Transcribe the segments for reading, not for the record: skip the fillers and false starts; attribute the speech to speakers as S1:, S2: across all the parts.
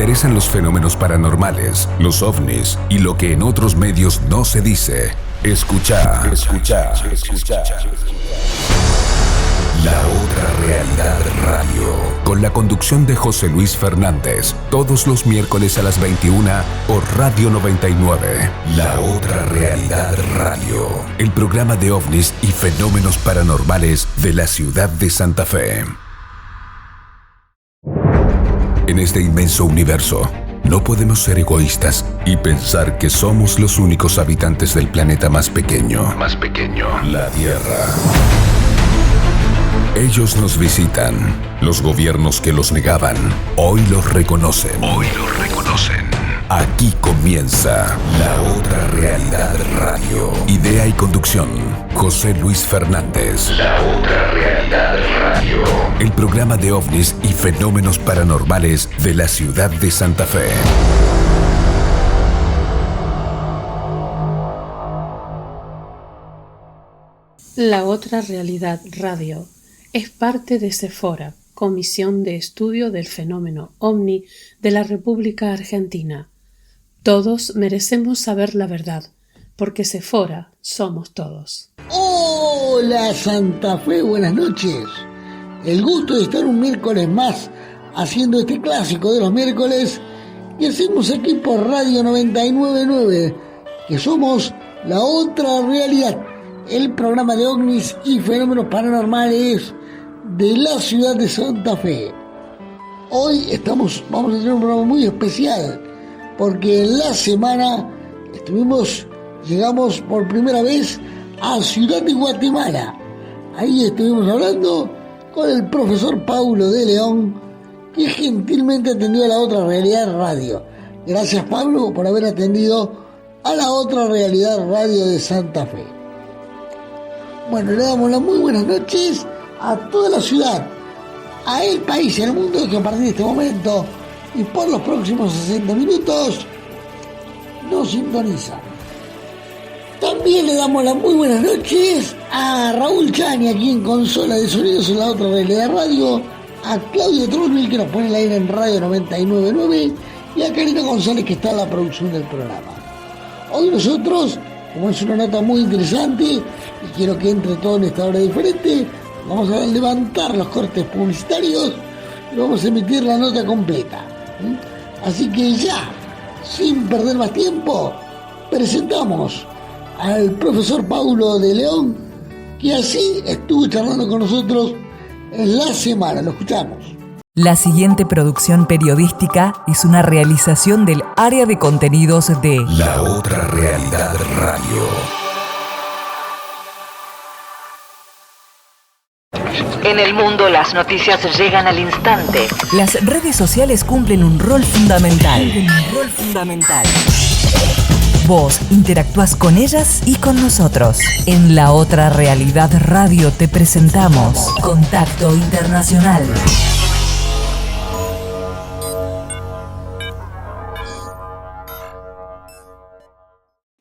S1: interesan los fenómenos paranormales, los ovnis y lo que en otros medios no se dice, escucha. La Otra Realidad Radio, con la conducción de José Luis Fernández, todos los miércoles a las 21 por Radio 99. La Otra Realidad Radio, el programa de ovnis y fenómenos paranormales de la ciudad de Santa Fe. En este inmenso universo, no podemos ser egoístas y pensar que somos los únicos habitantes del planeta más pequeño, la Tierra. Ellos nos visitan. Los gobiernos que los negaban, hoy los reconocen. Aquí comienza La Otra Realidad Radio. Idea y conducción, José Luis Fernández. La Otra Realidad Radio, el programa de ovnis y fenómenos paranormales de la ciudad de Santa Fe.
S2: La Otra Realidad Radio es parte de Sephora, Comisión de Estudio del Fenómeno OVNI de la República Argentina. Todos merecemos saber la verdad, porque Sephora somos todos.
S3: Hola Santa Fe, buenas noches. El gusto de estar un miércoles más haciendo este clásico de los miércoles y hacemos aquí por Radio 99.9, que somos La Otra Realidad, el programa de ovnis y fenómenos paranormales de la ciudad de Santa Fe. Hoy vamos a tener un programa muy especial, porque en la semana llegamos por primera vez a Ciudad de Guatemala. Ahí estuvimos hablando con el profesor Paulo de León, que gentilmente atendió a La Otra Realidad Radio. Gracias, Pablo, por haber atendido a La Otra Realidad Radio de Santa Fe. Bueno, le damos las muy buenas noches a toda la ciudad, a el país y al mundo que a partir de este momento y por los próximos 60 minutos nos sintoniza. También le damos las muy buenas noches a Raúl Chani, aquí en Consola de Sonidos en La Otra Realidad Radio, a Claudio Trulville, que nos pone el aire en Radio 99.9, y a Karina González, que está en la producción del programa. Hoy nosotros, como es una nota muy interesante y quiero que entre todo en esta hora diferente, vamos a levantar los cortes publicitarios y vamos a emitir la nota completa. Así que ya, sin perder más tiempo, presentamos al profesor Paulo de León, que así estuvo charlando con nosotros en la semana. Lo escuchamos.
S4: La siguiente producción periodística es una realización del área de contenidos de
S1: La Otra Realidad Radio.
S5: En el mundo las noticias llegan al instante.
S4: Las redes sociales cumplen un rol fundamental. Vos interactúas con ellas y con nosotros. En La Otra Realidad Radio te presentamos Contacto Internacional.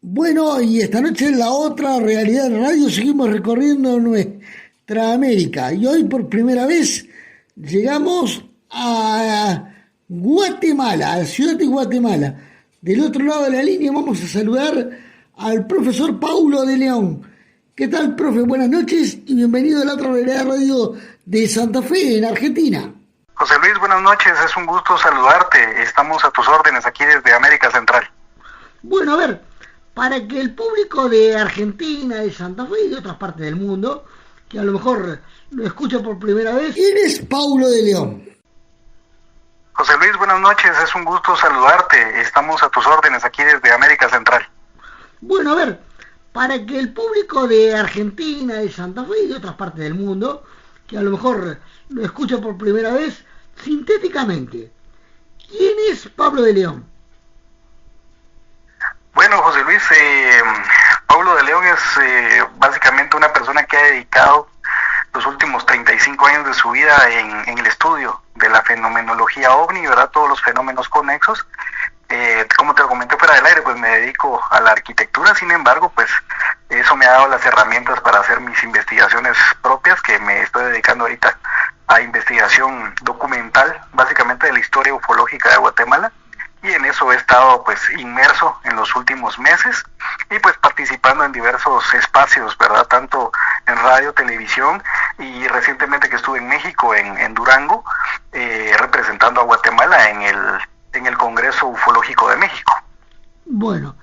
S3: Bueno, y esta noche en La Otra Realidad Radio seguimos recorriendo nuestra América. Y hoy por primera vez llegamos a Guatemala, a la ciudad de Guatemala. Del otro lado de la línea vamos a saludar al profesor Paulo de León. ¿Qué tal, profe? Buenas noches y bienvenido a La Otra Realidad Radio de Santa Fe, en Argentina.
S6: José Luis, buenas noches. Es un gusto saludarte. Estamos a tus órdenes aquí desde América Central.
S3: Bueno, a ver, para que el público de Argentina, de Santa Fe y de otras partes del mundo, que a lo mejor lo escucha por primera vez, ¿quién es Paulo de León?
S6: José Luis, buenas noches. Es un gusto saludarte. Estamos a tus órdenes aquí desde América Central.
S3: Bueno, a ver, para que el público de Argentina, de Santa Fe y de otras partes del mundo, que a lo mejor lo escucha por primera vez, sintéticamente, ¿quién es Pablo de León?
S6: Bueno, José Luis, Paulo de León es básicamente una persona que ha dedicado los últimos 35 años de su vida en el estudio de la fenomenología OVNI, ¿verdad? Todos los fenómenos conexos. Como te lo comenté fuera del aire, pues me dedico a la arquitectura. Sin embargo, pues eso me ha dado las herramientas para hacer mis investigaciones propias, que me estoy dedicando ahorita a investigación documental, básicamente importante de la historia ufológica de Guatemala, y en eso he estado pues inmerso en los últimos meses y pues participando en diversos espacios, ¿verdad? Tanto en radio, televisión, y recientemente que estuve en México, en Durango, representando a Guatemala en el Congreso Ufológico de México.
S3: Bueno,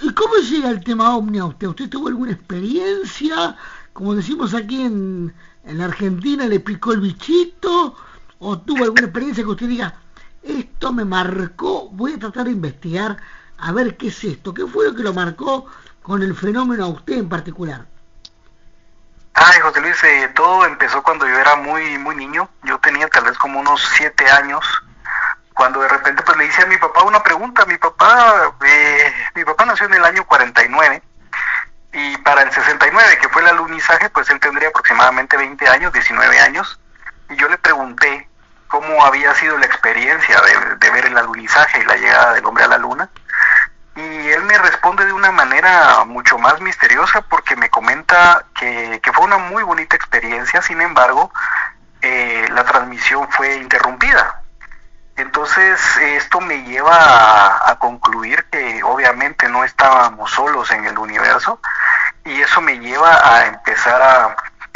S3: ¿y cómo llega el tema OVNI a usted? ¿Usted tuvo alguna experiencia? Como decimos aquí en la Argentina, ¿le picó el bichito? ¿O tuvo alguna experiencia que usted diga, esto me marcó, voy a tratar de investigar a ver qué es esto? ¿Qué fue lo que lo marcó con el fenómeno a usted en particular?
S6: Ay, José Luis, todo empezó cuando yo era muy niño. Yo tenía tal vez como unos 7 años, cuando de repente pues le hice a mi papá una pregunta. Mi papá nació en el año 49, y para el 69, que fue el alunizaje, pues él tendría aproximadamente 20 años, 19 años, y yo le pregunté cómo había sido la experiencia de ver el alunizaje y la llegada del hombre a la luna. Y él me responde de una manera mucho más misteriosa, porque me comenta que fue una muy bonita experiencia. Sin embargo, la transmisión fue interrumpida. Entonces esto me lleva a concluir que obviamente no estábamos solos en el universo, y eso me lleva a empezar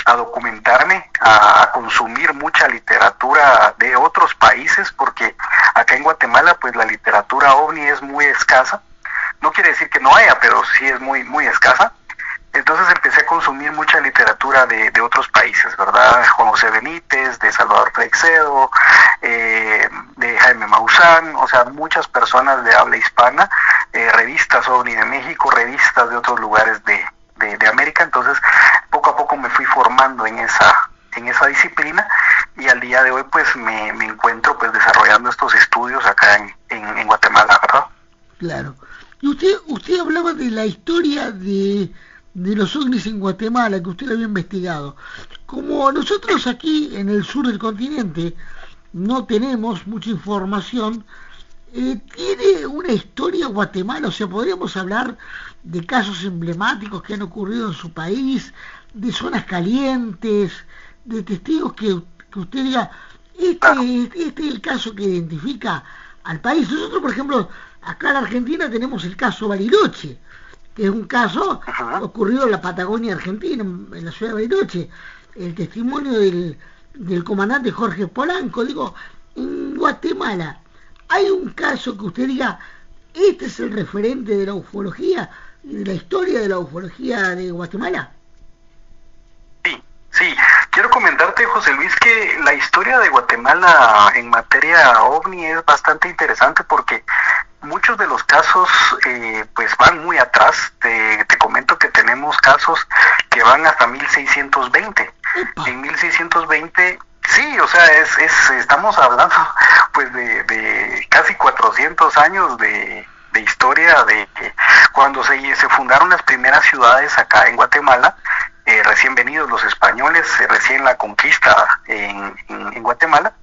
S6: a documentarme, a consumir mucha literatura de otros países, porque acá en Guatemala pues la literatura OVNI es muy escasa. No quiere decir que no haya, pero sí es muy escasa. Entonces empecé a consumir mucha literatura de otros países, ¿verdad? Juan José Benítez, de Salvador Freixedo, de Jaime Maussan, o sea, muchas personas de habla hispana, revistas OVNI de México, revistas de otros lugares de América. Entonces poco a poco me fui formando en esa disciplina, y al día de hoy pues me encuentro pues desarrollando estos estudios acá en Guatemala, ¿verdad?
S3: Claro. Y usted hablaba de la historia de los ovnis en Guatemala, que usted lo había investigado. Como nosotros aquí en el sur del continente no tenemos mucha información, ¿tiene una historia Guatemala? O sea, ¿podríamos hablar de casos emblemáticos que han ocurrido en su país, de zonas calientes, de testigos que usted diga, este es el caso que identifica al país? Nosotros, por ejemplo, acá en Argentina tenemos el caso Bariloche, que es un caso ocurrido en la Patagonia Argentina, en la ciudad de Bariloche. El testimonio del comandante Jorge Polanco. Digo, en Guatemala, ¿hay un caso que usted diga, este es el referente de la ufología y de la historia de la ufología de Guatemala?
S6: Sí. Quiero comentarte, José Luis, que la historia de Guatemala en materia OVNI es bastante interesante, porque muchos de los casos pues van muy atrás. Te comento que tenemos casos que van hasta 1620. ¡Epa! En 1620, sí, o sea, estamos hablando pues de casi 400 años de historia, de cuando se fundaron las primeras ciudades acá en Guatemala. Recién venidos los españoles, recién la conquista en Guatemala,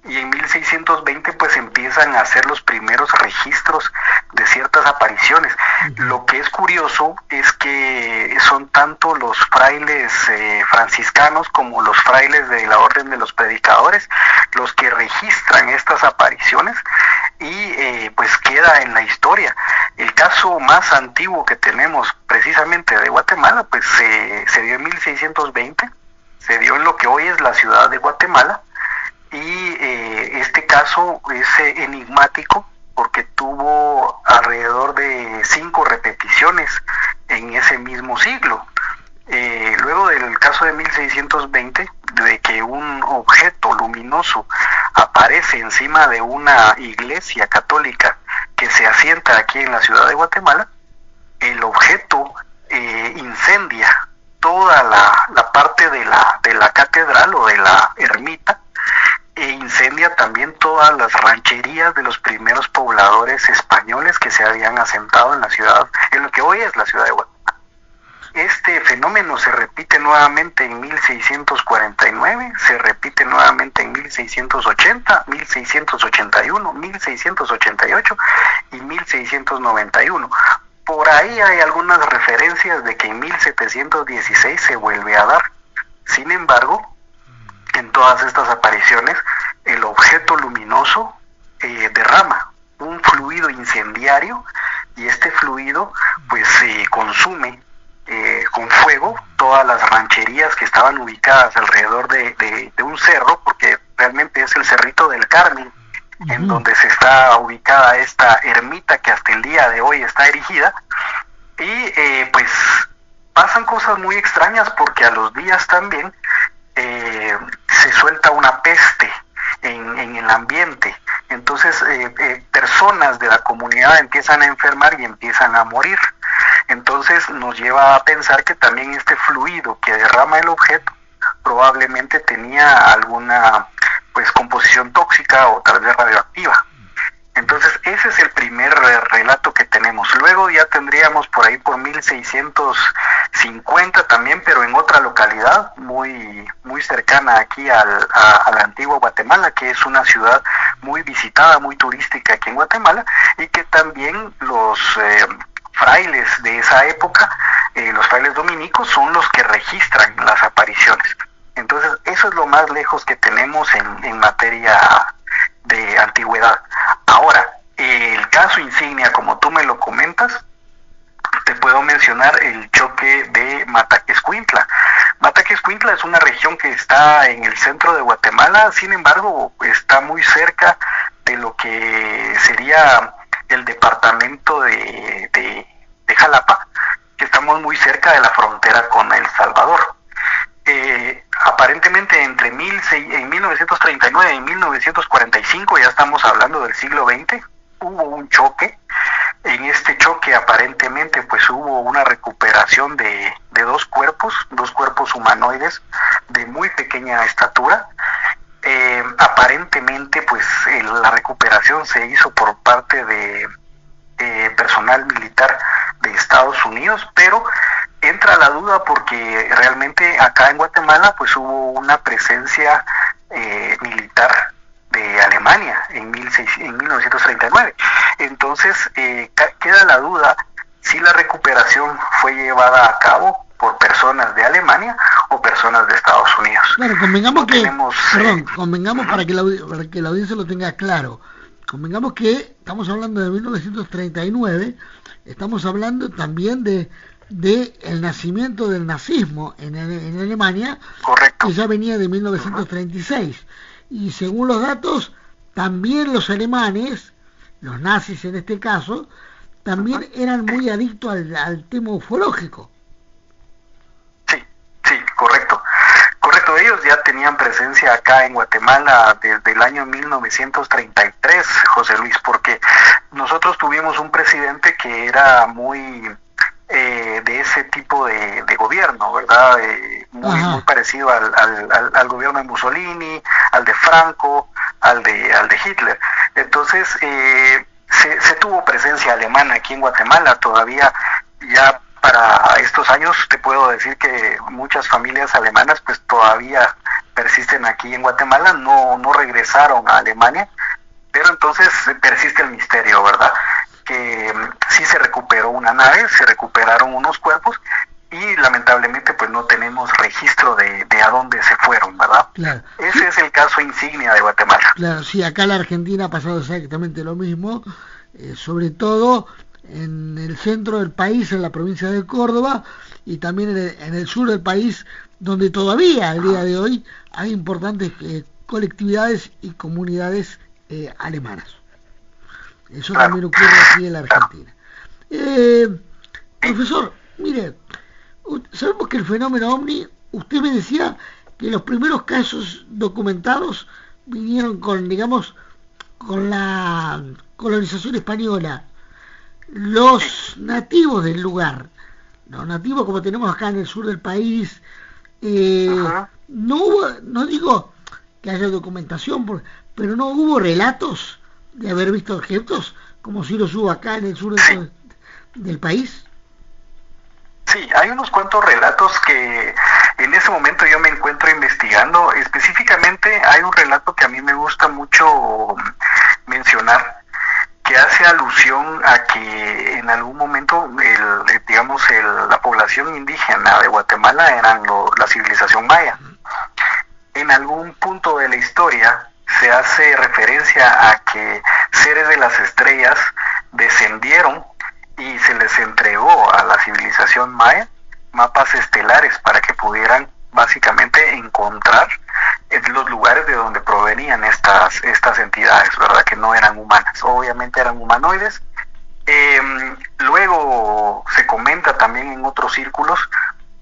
S6: y en 1620 pues empiezan a hacer los primeros registros de ciertas apariciones. Lo que es curioso es que son tanto los frailes franciscanos como los frailes de la Orden de los Predicadores los que registran estas apariciones, y pues queda en la historia. El caso más antiguo que tenemos precisamente de Guatemala pues se dio en 1620, se dio en lo que hoy es la ciudad de Guatemala, y este caso es enigmático porque tuvo alrededor de 5 repeticiones en ese mismo siglo. Luego del caso de 1620, de que un objeto luminoso aparece encima de una iglesia católica que se asienta aquí en la ciudad de Guatemala, el objeto incendia toda la parte de la catedral o de la ermita, e incendia también todas las rancherías de los primeros pobladores españoles que se habían asentado en la ciudad, en lo que hoy es la ciudad de Guatemala. Este fenómeno se repite nuevamente en 1649, se repite nuevamente en 1680, 1681, 1688 y 1691. Por ahí hay algunas referencias de que en 1716 se vuelve a dar. Sin embargo, en todas estas apariciones el objeto luminoso derrama un fluido incendiario, y este fluido pues consume con fuego todas las rancherías que estaban ubicadas alrededor de un cerro, porque realmente es el Cerrito del Carmen, en donde se está ubicada esta ermita que hasta el día de hoy está erigida. Y pues pasan cosas muy extrañas, porque a los días también se suelta una peste en el ambiente. Entonces personas de la comunidad empiezan a enfermar y empiezan a morir. Entonces nos lleva a pensar que también este fluido que derrama el objeto probablemente tenía alguna pues composición tóxica o tal vez radioactiva. Entonces ese es el primer relato que tenemos. Luego ya tendríamos por ahí por 1650 también, pero en otra localidad muy cercana aquí a la antigua Guatemala, que es una ciudad muy visitada, muy turística aquí en Guatemala, y que también los frailes de esa época, los frailes dominicos, son los que registran las apariciones. Entonces eso es lo más lejos que tenemos en materia de antigüedad. Ahora, el caso insignia, como tú me lo comentas, te puedo mencionar el choque de Mataquescuintla. Mataquescuintla es una región que está en el centro de Guatemala, sin embargo, está muy cerca de lo que sería el departamento de Jalapa, que estamos muy cerca de la frontera con El Salvador. Aparentemente en 1939 y 1945, ya estamos hablando del siglo XX, hubo un choque. En este choque aparentemente pues hubo una recuperación de dos cuerpos humanoides de muy pequeña estatura. Aparentemente pues la recuperación se hizo por parte de personal militar de Estados Unidos, pero entra la duda porque realmente acá en Guatemala pues hubo una presencia militar de Alemania en 1939. Entonces queda la duda si la recuperación fue llevada a cabo por personas de Alemania o personas de Estados Unidos.
S3: Claro, convengamos que, convengamos para que la audiencia lo tenga claro. Convengamos que estamos hablando de 1939, estamos hablando también de el nacimiento del nazismo en Alemania.
S6: Correcto.
S3: Que ya venía de 1936. Y según los datos, también los alemanes, los nazis en este caso, también eran muy adictos al tema ufológico.
S6: Sí, correcto. Correcto, ellos ya tenían presencia acá en Guatemala desde el año 1933, José Luis, porque nosotros tuvimos un presidente que era muy de ese tipo de gobierno, ¿verdad? Muy parecido al gobierno de Mussolini, al de Franco, al de Hitler. Entonces se tuvo presencia alemana aquí en Guatemala. Todavía ya para estos años te puedo decir que muchas familias alemanas pues todavía persisten aquí en Guatemala, no regresaron a Alemania, pero entonces persiste el misterio, ¿verdad? Que sí se recuperó una nave, se recuperaron unos cuerpos y lamentablemente pues no tenemos registro de a dónde se fueron, ¿verdad?
S3: Claro.
S6: Ese es el caso insignia de Guatemala.
S3: Claro, sí, acá en la Argentina ha pasado exactamente lo mismo, sobre todo en el centro del país, en la provincia de Córdoba, y también en el sur del país, donde todavía al día de hoy hay importantes colectividades y comunidades alemanas. Eso también ocurre aquí en la Argentina. Profesor, mire, sabemos que el fenómeno OVNI, usted me decía que los primeros casos documentados vinieron con la colonización española. Los nativos del lugar, los nativos como tenemos acá en el sur del país, no digo que haya documentación, pero no hubo relatos de haber visto objetos como si los hubo acá en el sur del país.
S6: Sí, hay unos cuantos relatos que en ese momento yo me encuentro investigando. Específicamente hay un relato que a mí me gusta mucho mencionar, que hace alusión a que en algún momento la población indígena de Guatemala eran la civilización maya. En algún punto de la historia se hace referencia a que seres de las estrellas descendieron y se les entregó a la civilización maya mapas estelares para que pudieran básicamente encontrar los lugares de donde provenían estas entidades, ¿verdad? Que no eran humanas, obviamente eran humanoides. Luego se comenta también en otros círculos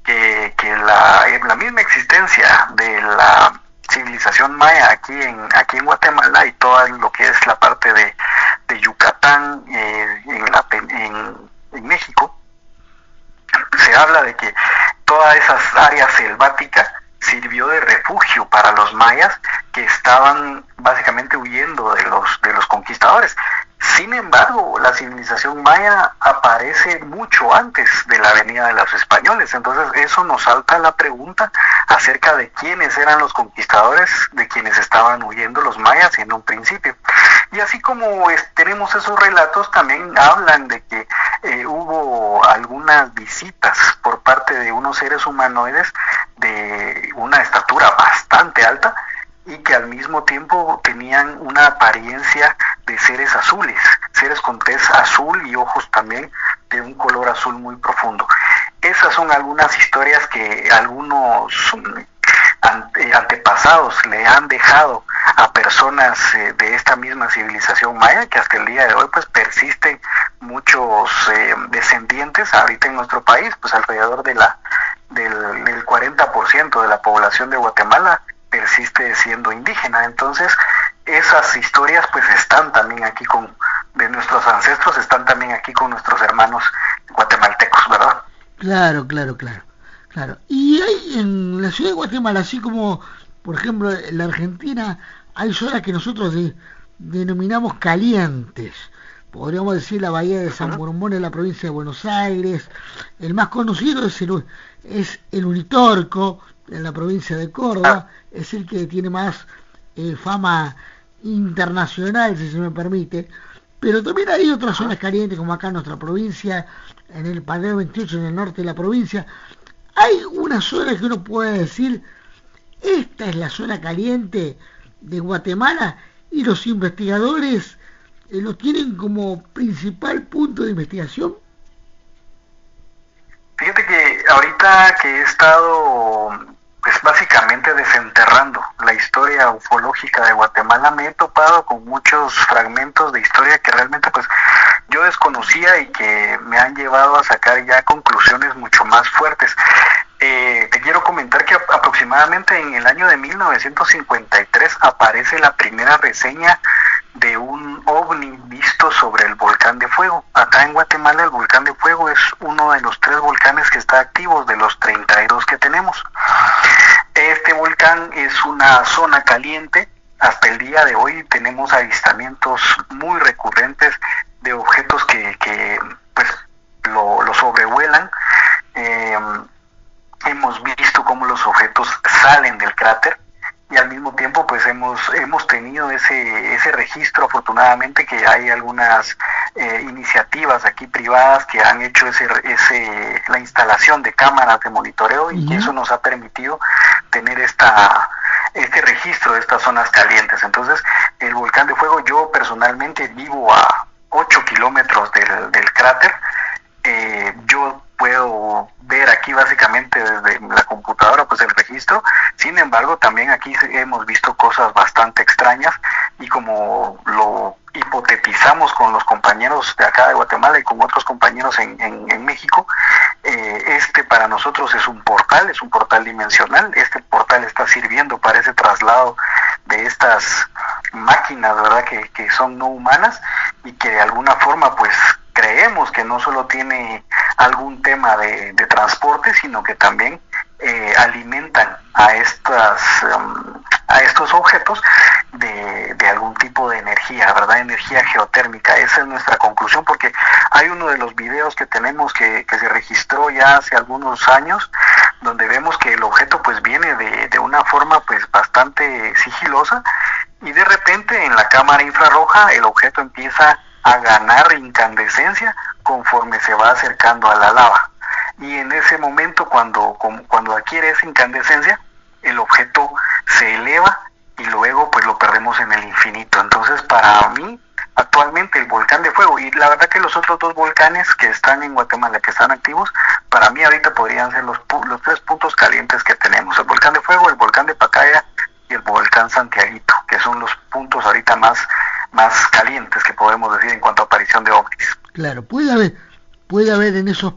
S6: que la misma existencia de la civilización maya aquí en Guatemala y todo lo que es la parte de Yucatán en México, se habla de que toda esa área selvática sirvió de refugio para los mayas que estaban básicamente huyendo de los conquistadores. Sin embargo, la civilización maya aparece mucho antes de la venida de los españoles, entonces eso nos salta la pregunta acerca de quiénes eran los conquistadores de quienes estaban huyendo los mayas en un principio. Y así como tenemos esos relatos, también hablan de que hubo algunas visitas por parte de unos seres humanoides de una estatura bastante alta y que al mismo tiempo tenían una apariencia de seres azules, seres con tez azul y ojos también de un color azul muy profundo. Esas son algunas historias que algunos antepasados le han dejado a personas de esta misma civilización maya, que hasta el día de hoy pues persisten muchos descendientes ahorita en nuestro país, pues alrededor del 40% de la población de Guatemala persiste siendo indígena. Entonces esas historias pues están también aquí de nuestros ancestros, están también aquí con nuestros hermanos guatemaltecos, ¿verdad?
S3: Claro. Y hay en la ciudad de Guatemala, así como por ejemplo en la Argentina, hay zonas que nosotros denominamos calientes. Podríamos decir la bahía de San Borondón en la provincia de Buenos Aires. El más conocido es el Uritorco en la provincia de Córdoba, es el que tiene más fama internacional, si se me permite. Pero también hay otras zonas calientes, como acá en nuestra provincia, en el Padrón 28, en el norte de la provincia. Hay una zona que uno puede decir, esta es la zona caliente de Guatemala, y los investigadores lo tienen como principal punto de investigación.
S6: Fíjate que ahorita que he estado pues básicamente desenterrando la historia ufológica de Guatemala, me he topado con muchos fragmentos de historia que realmente pues yo desconocía y que me han llevado a sacar ya conclusiones mucho más fuertes. Te quiero comentar que aproximadamente en el año de 1953 aparece la primera reseña de un ovni visto sobre el volcán de Fuego. Acá en Guatemala el volcán de Fuego es uno de los 3 volcanes que está activos de los 32 que tenemos. Este volcán es una zona caliente. Hasta el día de hoy tenemos avistamientos muy recurrentes de objetos que pues lo sobrevuelan. Hemos visto cómo los objetos salen del cráter y al mismo tiempo pues hemos tenido ese registro, afortunadamente, que hay algunas iniciativas aquí privadas que han hecho la instalación de cámaras de monitoreo y que eso nos ha permitido tener este registro de estas zonas calientes. Entonces el volcán de Fuego, yo personalmente vivo a 8 kilómetros del cráter. Yo puedo ver aquí básicamente desde la computadora pues el registro. Sin embargo, también aquí hemos visto cosas bastante extrañas y como lo hipotetizamos con los compañeros de acá de Guatemala y con otros compañeros en México, para nosotros es un portal dimensional. Este portal está sirviendo para ese traslado de estas máquinas, ¿verdad?, que son no humanas y que de alguna forma pues creemos que no solo tiene algún tema de transporte, sino que también alimentan a estos objetos de algún tipo de energía, ¿verdad? Energía geotérmica. Esa es nuestra conclusión, porque hay uno de los videos que tenemos que se registró ya hace algunos años, donde vemos que el objeto pues viene de una forma pues bastante sigilosa y de repente en la cámara infrarroja el objeto empieza a ganar incandescencia conforme se va acercando a la lava. Y en ese momento, cuando adquiere esa incandescencia, el objeto se eleva y luego pues lo perdemos en el infinito. Entonces para mí actualmente el volcán de fuego, y la verdad que los otros dos volcanes que están en Guatemala, que están activos, para mí ahorita podrían ser los 3 puntos calientes que tenemos: el volcán de fuego, el volcán de Pacaya y el volcán Santiaguito, que son los puntos ahorita más calientes que podemos decir en cuanto a aparición de ovnis.
S3: Claro, puede haber en esos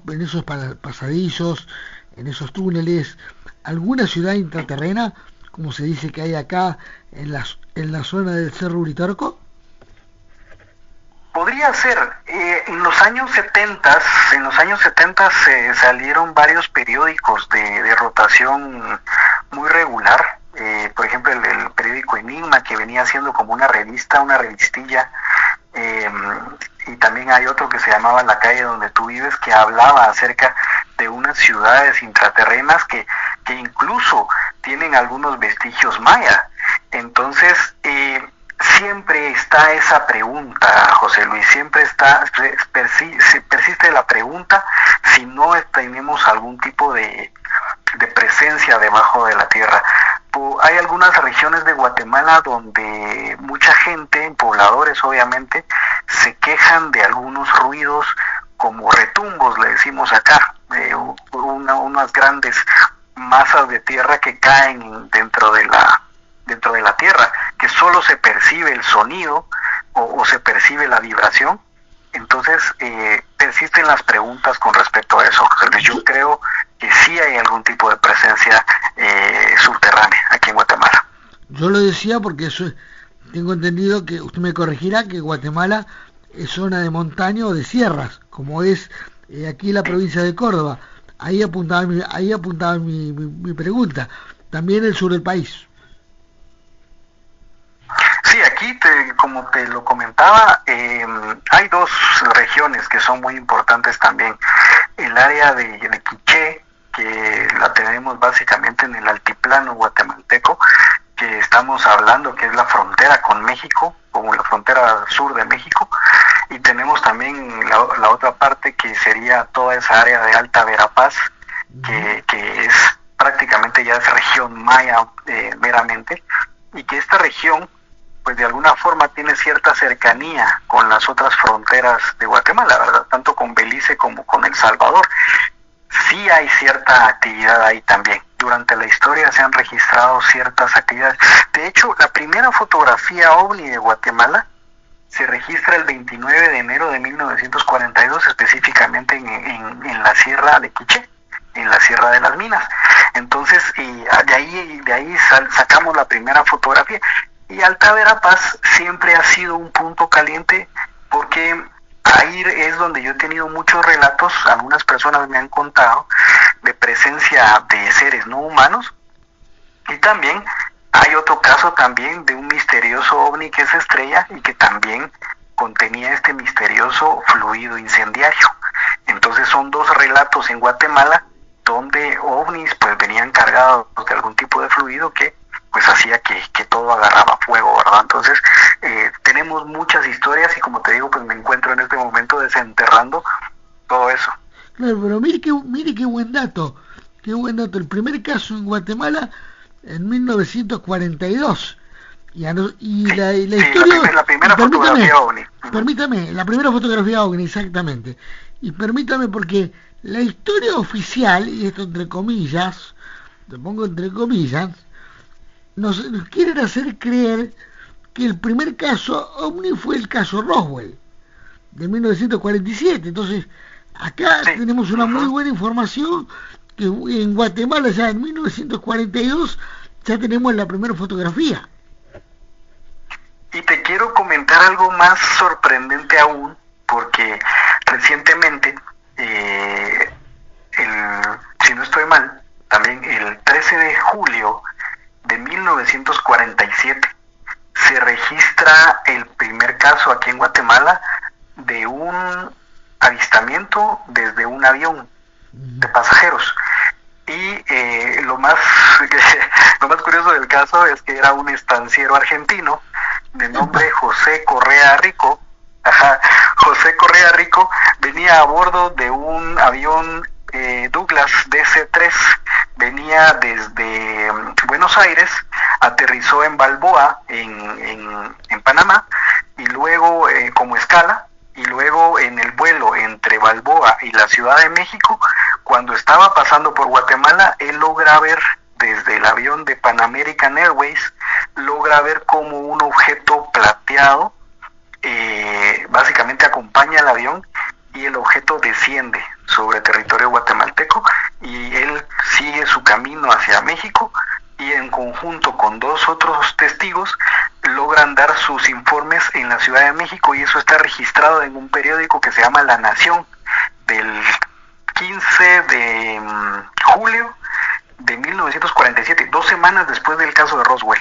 S3: pasadizos, en esos túneles, alguna ciudad intraterrena, como se dice que hay acá en la zona del Cerro Uritorco.
S6: Podría ser. En los años 70 se salieron varios periódicos de rotación muy regular. Por ejemplo, el periódico Enigma, que venía siendo como una revistilla, y también hay otro que se llamaba La Calle Donde Tú Vives, que hablaba acerca de unas ciudades intraterrenas que incluso tienen algunos vestigios maya. Entonces, siempre está esa pregunta, José Luis, persiste la pregunta si no tenemos algún tipo de presencia debajo de la tierra. Hay algunas regiones de Guatemala donde mucha gente, pobladores obviamente, se quejan de algunos ruidos como retumbos, le decimos acá, unas grandes masas de tierra que caen dentro de la tierra, que solo se percibe el sonido o se percibe la vibración. Entonces persisten las preguntas con respecto a eso. Yo creo que sí hay algún tipo de presencia subterránea aquí en Guatemala.
S3: Yo lo decía porque tengo entendido que usted me corregirá que Guatemala es zona de montaña o de sierras, como es aquí la provincia de Córdoba. Ahí apuntaba mi pregunta. También el sur del país.
S6: Sí, aquí, como te lo comentaba, hay dos regiones que son muy importantes también. El área de Quiché, que la tenemos básicamente en el altiplano guatemalteco, que estamos hablando que es la frontera con México, como la frontera sur de México, y tenemos también la otra parte que sería toda esa área de Alta Verapaz, que es prácticamente ya es región maya meramente, y que esta región pues de alguna forma tiene cierta cercanía con las otras fronteras de Guatemala, ¿verdad? Tanto con Belice como con El Salvador. Sí hay cierta actividad ahí también. Durante la historia se han registrado ciertas actividades. De hecho, la primera fotografía ovni de Guatemala se registra el 29 de enero de 1942, específicamente en la Sierra de Quiché, en la Sierra de las Minas. Entonces, de ahí sacamos la primera fotografía. Y Alta Verapaz siempre ha sido un punto caliente porque ahí es donde yo he tenido muchos relatos, algunas personas me han contado, de presencia de seres no humanos. Y también hay otro caso también de un misterioso ovni que es Estrella y que también contenía este misterioso fluido incendiario. Entonces son dos relatos en Guatemala donde ovnis pues venían cargados de algún tipo de fluido que pues hacía que todo agarraba fuego, ¿verdad? Entonces tenemos muchas historias y como te digo, pues me encuentro en este momento desenterrando todo eso.
S3: Claro, pero mire qué buen dato, el primer caso en Guatemala en 1942 y la historia...
S6: La primera fotografía OVNI.
S3: Permítame, la primera fotografía OVNI, exactamente. Y permítame porque la historia oficial, y esto entre comillas, lo pongo entre comillas, nos quieren hacer creer que el primer caso ovni fue el caso Roswell de 1947. Entonces acá tenemos una muy buena información que en Guatemala ya en 1942 ya tenemos la primera fotografía.
S6: Y te quiero comentar algo más sorprendente aún, porque recientemente si no estoy mal, también el 13 de julio de 1947 se registra el primer caso aquí en Guatemala de un avistamiento desde un avión de pasajeros. Y lo más curioso del caso es que era un estanciero argentino de nombre José Correa Rico. José Correa Rico venía a bordo de un avión Douglas DC-3, venía desde Buenos Aires aterrizó en Balboa, en Panamá, y luego como escala, y luego en el vuelo entre Balboa y la Ciudad de México, cuando estaba pasando por Guatemala, él logra ver desde el avión de Pan American Airways, logra ver como un objeto plateado básicamente acompaña al avión y el objeto desciende sobre territorio guatemalteco y él sigue su camino hacia México y en conjunto con 2 otros testigos logran dar sus informes en la Ciudad de México y eso está registrado en un periódico que se llama La Nación del 15 de julio de 1947, 2 semanas después del caso de Roswell.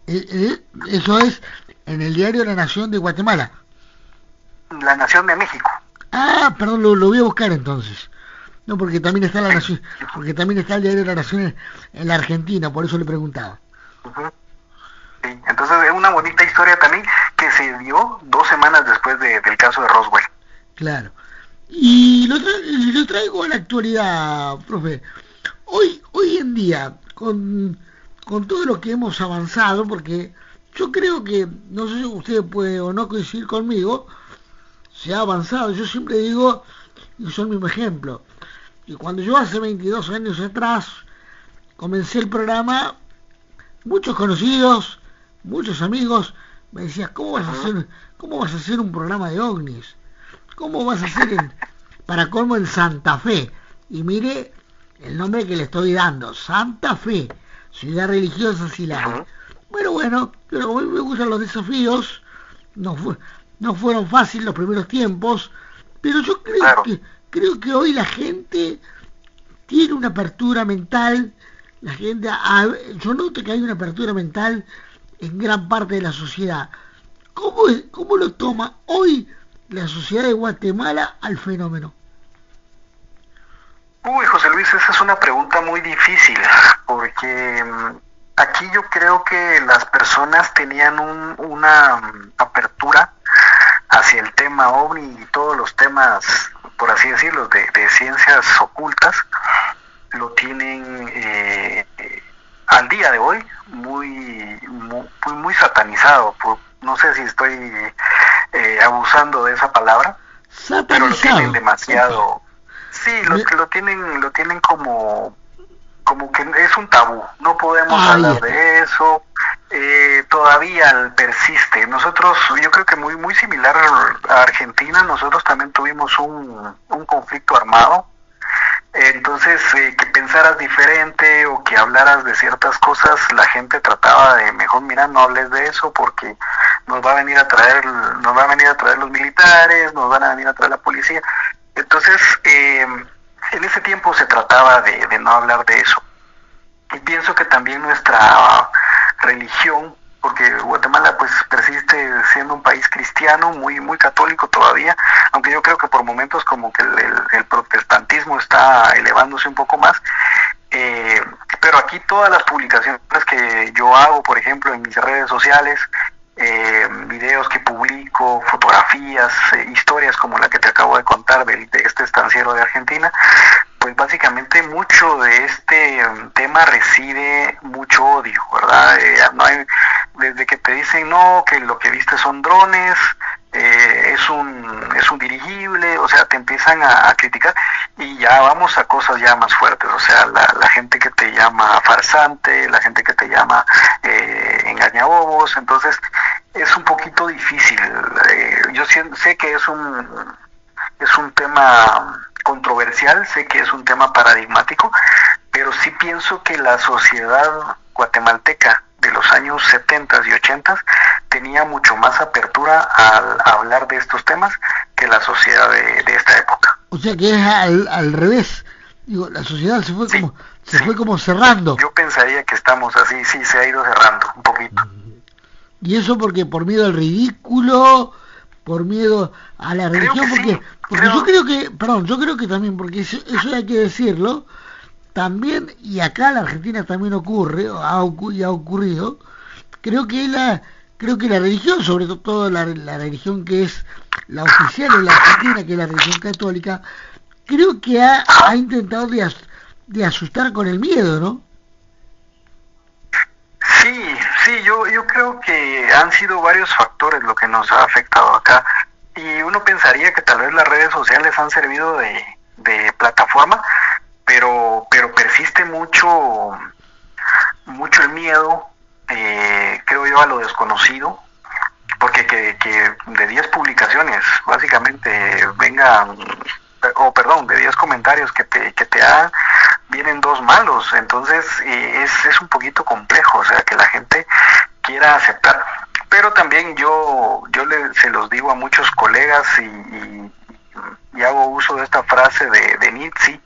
S3: Eso es en el diario La Nación de Guatemala.
S6: La Nación de México.
S3: Ah, perdón, lo voy a buscar entonces. No, porque también está La Nación, porque también está el diario La Nación en la Argentina, por eso le preguntaba.
S6: Uh-huh. Sí, entonces es una bonita historia también que se dio 2 semanas después del caso de Roswell.
S3: Claro. Y lo traigo a la actualidad, profe. Hoy en día, con todo lo que hemos avanzado, porque yo creo que, no sé si usted puede o no coincidir conmigo, se ha avanzado. Yo siempre digo, y soy el mismo ejemplo, y cuando yo hace 22 años atrás comencé el programa, muchos conocidos, muchos amigos me decían, ¿cómo vas a hacer un programa de ovnis? ¿Cómo vas a hacer para colmo en Santa Fe? Y mire el nombre que le estoy dando, Santa Fe, ciudad religiosa Silay. Bueno, pero como a mí me gustan los desafíos, no fueron fáciles los primeros tiempos, pero yo creo que hoy la gente tiene una apertura mental, yo noto que hay una apertura mental en gran parte de la sociedad. ¿Cómo lo toma hoy la sociedad de Guatemala al fenómeno?
S6: José Luis, esa es una pregunta muy difícil, porque aquí yo creo que las personas tenían una apertura hacia el tema OVNI y todos los temas, por así decirlo, de ciencias ocultas, lo tienen al día de hoy muy satanizado. No sé si estoy abusando de esa palabra, pero lo tienen demasiado. Sí, lo tienen como que es un tabú, no podemos hablar de eso, todavía persiste. Nosotros, yo creo que muy similar a Argentina, nosotros también tuvimos un conflicto armado, entonces que pensaras diferente o que hablaras de ciertas cosas, la gente trataba de mejor, mira, no hables de eso porque nos va a venir a traer los militares, nos van a venir a traer la policía. Entonces, en ese tiempo se trataba de no hablar de eso. Y pienso que también nuestra religión, porque Guatemala pues persiste siendo un país cristiano, muy católico todavía, aunque yo creo que por momentos como que el protestantismo está elevándose un poco más, pero aquí todas las publicaciones que yo hago, por ejemplo, en mis redes sociales, videos que publico, fotografías, historias como la que te acabo de contar de este estanciero de Argentina, pues básicamente mucho de este tema recibe mucho odio, ¿verdad? No hay, desde que te dicen no, que lo que viste son drones, es un dirigible, o sea, te empiezan a criticar y ya vamos a cosas ya más fuertes, o sea, la gente que te llama farsante, la gente que te llama engañabobos, entonces es un poquito difícil. Yo sé que es un tema controversial, sé que es un tema paradigmático, pero sí pienso que la sociedad guatemalteca de los años 70 y 80 tenía mucho más apertura al hablar de estos temas que la sociedad de esta época.
S3: O sea que es al revés, digo, la sociedad se fue como cerrando.
S6: Yo pensaría que estamos así, sí, se ha ido cerrando un poquito.
S3: Y eso porque por miedo al ridículo, por miedo a la religión, porque yo creo que también, porque eso hay que decirlo, también, y acá en la Argentina también ocurre, y ha ocurrido, creo que la religión, sobre todo la religión que es la oficial en la Argentina, que es la religión católica, creo que ha intentado de asustar con el miedo, ¿no?
S6: yo creo que han sido varios factores lo que nos ha afectado acá, y uno pensaría que tal vez las redes sociales han servido de plataforma, pero persiste mucho el miedo, creo yo, a lo desconocido, porque que de 10 publicaciones básicamente vengan, de 10 comentarios que te hagan, vienen 2 malos. Entonces es un poquito complejo, o sea, que la gente quiera aceptar. Pero también yo se los digo a muchos colegas y hago uso de esta frase de Nietzsche,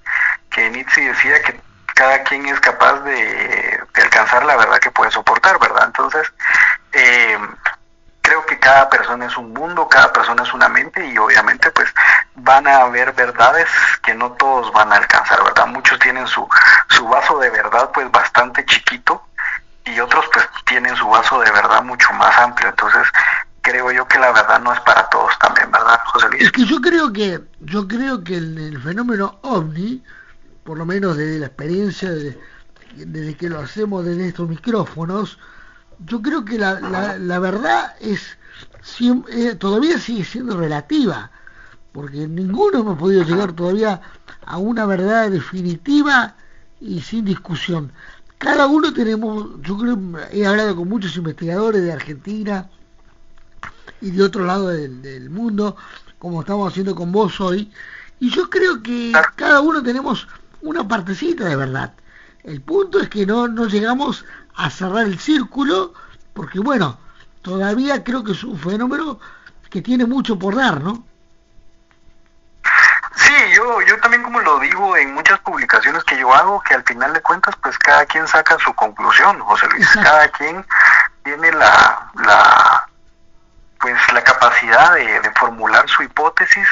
S6: que Nietzsche decía que cada quien es capaz de alcanzar la verdad que puede soportar, ¿verdad? Entonces, creo que cada persona es un mundo, cada persona es una mente, y obviamente pues van a haber verdades que no todos van a alcanzar, ¿verdad? Muchos tienen su vaso de verdad pues bastante chiquito, y otros pues tienen su vaso de verdad mucho más amplio. Entonces creo yo que la verdad no es para todos también, ¿verdad, José Luis?
S3: Es que yo creo que el fenómeno ovni, por lo menos desde la experiencia desde que lo hacemos desde estos micrófonos, yo creo que la verdad todavía sigue siendo relativa, porque ninguno hemos podido llegar todavía a una verdad definitiva y sin discusión. Cada uno tenemos, yo creo, he hablado con muchos investigadores de Argentina y de otro lado del mundo, como estamos haciendo con vos hoy, y yo creo que cada uno tenemos una partecita de verdad. El punto es que no llegamos a cerrar el círculo, porque bueno, todavía creo que es un fenómeno que tiene mucho por dar, ¿no?
S6: Sí, yo también, como lo digo en muchas publicaciones que yo hago, que al final de cuentas pues cada quien saca su conclusión, José Luis. Exacto. Cada quien tiene la capacidad de formular su hipótesis,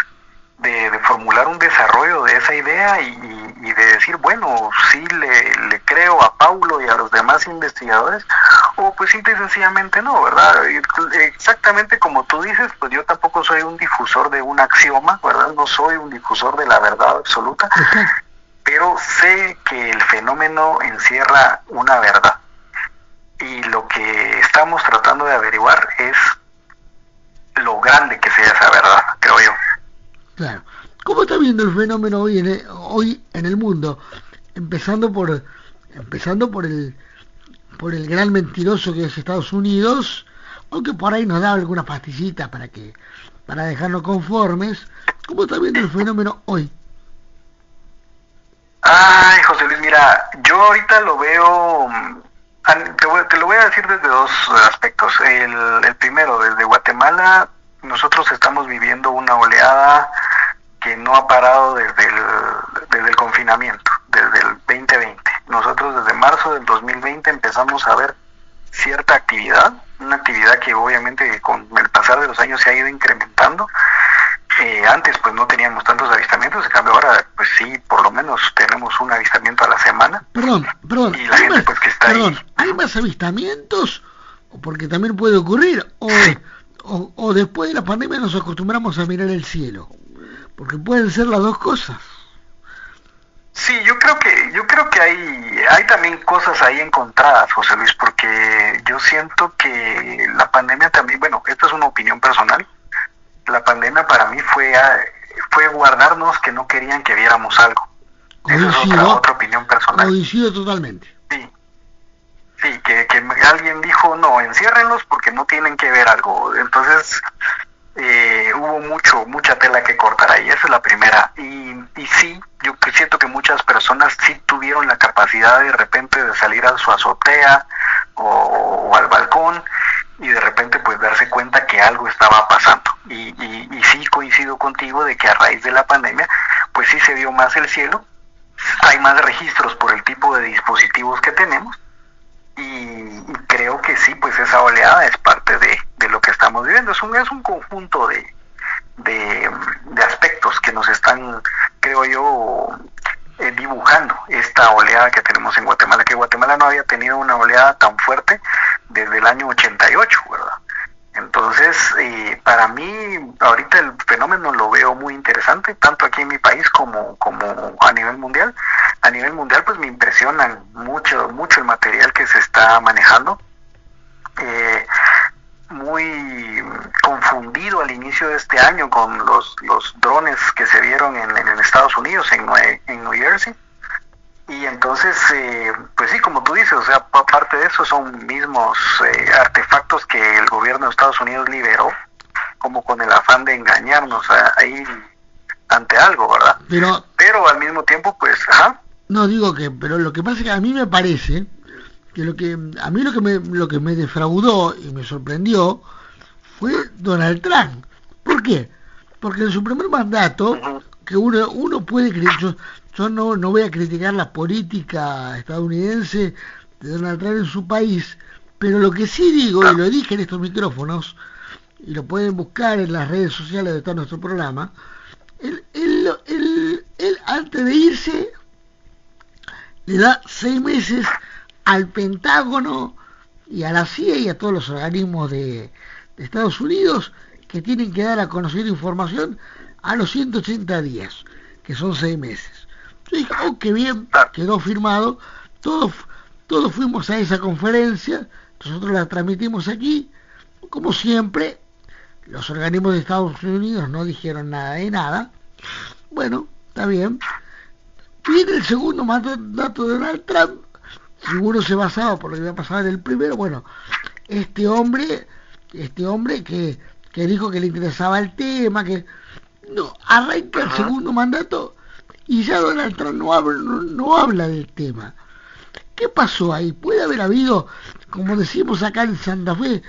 S6: de formular un desarrollo de esa idea y de decir, bueno, sí le creo a Paulo y a los demás investigadores, o pues simple y sencillamente no, ¿verdad? Exactamente como tú dices, pues yo tampoco soy un difusor de un axioma, ¿verdad? No soy un difusor de la verdad absoluta, pero sé que el fenómeno encierra una verdad, y lo que estamos tratando de averiguar es lo grande que sea esa verdad, creo yo.
S3: Claro. ¿Cómo está viendo el fenómeno hoy en el mundo? Empezando por el gran mentiroso que es Estados Unidos, aunque por ahí nos da algunas pastillitas para dejarnos conformes. ¿Cómo está viendo el fenómeno hoy?
S6: Ay, José Luis, mira, yo ahorita lo veo, te lo voy a decir desde 2 aspectos. El primero, desde Guatemala, nosotros estamos viviendo una oleada que no ha parado desde el confinamiento, desde el 2020. Nosotros desde marzo del 2020 empezamos a ver cierta actividad, una actividad que obviamente con el pasar de los años se ha ido incrementando. Antes pues no teníamos tantos avistamientos, en cambio ahora pues sí, por lo menos tenemos un avistamiento a la semana.
S3: Perdón,
S6: y la gente pues que está ahí.
S3: ¿Hay más avistamientos? Porque también puede ocurrir, o después de la pandemia nos acostumbramos a mirar el cielo, porque pueden ser las dos cosas.
S6: Sí, yo creo que hay también cosas ahí encontradas, José Luis, porque yo siento que la pandemia también, bueno, esta es una opinión personal, la pandemia para mí fue guardarnos que no querían que viéramos algo. Esa es otra opinión personal.
S3: Coincido totalmente.
S6: Sí, que alguien dijo, no, enciérrenlos porque no tienen que ver algo. Entonces hubo mucha tela que cortar ahí, esa es la primera. Y sí, yo siento que muchas personas sí tuvieron la capacidad de repente de salir a su azotea o al balcón y de repente pues darse cuenta que algo estaba pasando. Y sí coincido contigo de que a raíz de la pandemia pues sí se vio más el cielo, hay más registros por el tipo de dispositivos que tenemos, y creo que sí, pues esa oleada es parte de lo que estamos viviendo. Es un conjunto de aspectos que nos están, creo yo, dibujando esta oleada que tenemos en Guatemala, que Guatemala no había tenido una oleada tan fuerte desde el año 88, ¿verdad? Entonces, para mí, ahorita el fenómeno lo veo muy interesante, tanto aquí en mi país como a nivel mundial. A nivel mundial, pues me impresionan mucho el material que se está manejando. muy confundido al inicio de este año con los drones que se vieron en Estados Unidos, en New Jersey. Y entonces, pues sí, como tú dices, o sea, parte de eso son mismos artefactos que el gobierno de Estados Unidos liberó, como con el afán de engañarnos ahí ante algo, ¿verdad? Pero al mismo tiempo, pues,
S3: No, digo que, pero lo que pasa es que a mí me parece que lo que me defraudó y me sorprendió fue Donald Trump. ¿Por qué? Porque en su primer mandato, que uno puede creer, yo no voy a criticar la política estadounidense de Donald Trump en su país, pero lo que sí digo, y lo dije en estos micrófonos, y lo pueden buscar en las redes sociales de todo nuestro programa, él antes de irse le da 6 meses al Pentágono y a la CIA y a todos los organismos de Estados Unidos que tienen que dar a conocer información a los 180 días, que son 6 meses. Yo dije, oh, qué bien, quedó firmado, todos fuimos a esa conferencia, nosotros la transmitimos aquí, como siempre, los organismos de Estados Unidos no dijeron nada de nada. Bueno, está bien. Viene el segundo mandato de Donald Trump, si uno se basaba por lo que había pasado en el primero, bueno, este hombre que dijo que le interesaba el tema, que no, arranca el segundo mandato y ya Donald Trump no habla del tema. ¿Qué pasó ahí? Puede haber habido, como decimos acá en Santa Fe,